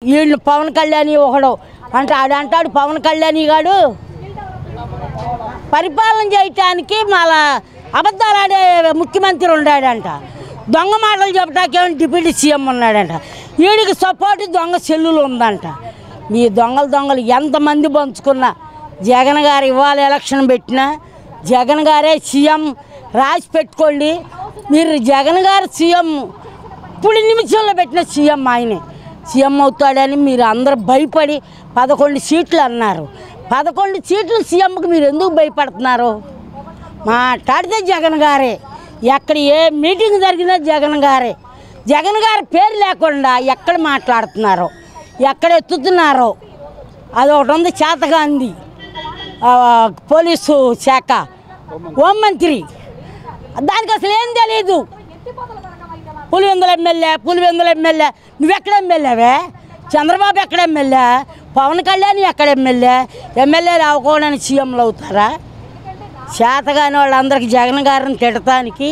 వీళ్ళు పవన్ కళ్యాణ్ ఒకడు అంటే ఆడంటాడు పవన్ కళ్యాణ్ గాడు పరిపాలన చేయటానికి మళ్ళా అబద్ధాలు ఆడే ముఖ్యమంత్రి ఉన్నాడంట, దొంగ మాటలు చెప్పటాకేమో డిప్యూటీ సీఎం ఉన్నాడంట, వీడికి సపోర్ట్ దొంగ సెల్లులు ఉందంట. మీ దొంగలు ఎంతమంది పంచుకున్నా జగన్ గారు ఇవాళ ఎలక్షన్ పెట్టినా జగన్ గారే సీఎం రాసి పెట్టుకోండి. మీరు జగన్ గారు సీఎం ఇప్పుడు నిమిషంలో పెట్టిన సీఎం ఆయనే సీఎం అవుతాడని మీరు అందరూ భయపడి 11 సీట్లు అన్నారు. 11 సీట్లు సీఎంకి మీరు ఎందుకు భయపడుతున్నారు? మాట్లాడితే జగన్ గారే, ఎక్కడ ఏ మీటింగ్ జరిగినా జగన్ గారే. జగన్ గారి పేరు లేకుండా ఎక్కడ మాట్లాడుతున్నారో ఎక్కడ ఎత్తుతున్నారో అది ఒకటి ఉంది. చేతగాంది పోలీసు శాఖ హోంమంత్రి, దానికి అసలు ఏం తెలియదు. పులివెందుల ఎమ్మెల్యే నువ్వెక్కడ ఎమ్మెల్యేవే? చంద్రబాబు ఎక్కడ ఎమ్మెల్యే? పవన్ కళ్యాణ్ ఎక్కడ ఎమ్మెల్యేలు అవ్వకూడని సీఎంలు అవుతారా? చేతగాని వాళ్ళందరికీ జగన్ గారిని తిడటానికి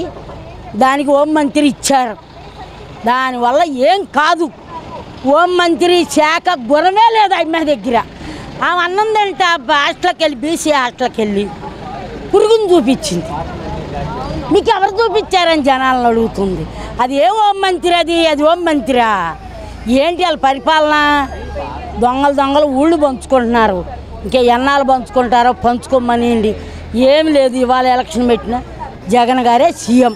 దానికి హోంమంత్రి ఇచ్చారు. దానివల్ల ఏం కాదు. హోంమంత్రి శాఖ గుణమే లేదు అమ్మ దగ్గర. ఆమె అన్నం తింటే హాస్టల్కి వెళ్ళి బీసీ హాస్టల్కి వెళ్ళి పురుగుని చూపించింది. మీకు ఎవరు చూపించారని జనాలను అడుగుతుంది. అది ఏ హోంమంత్రి? అది హోంమంత్రా? ఏంటి వాళ్ళ పరిపాలన? దొంగలు ఊళ్ళు పంచుకుంటున్నారు. ఇంకా ఎన్నాళ్ళు పంచుకుంటారో పంచుకోమనియండి. ఏమి లేదు. ఇవాళ ఎలక్షన్ పెట్టిన జగన్ గారే సీఎం.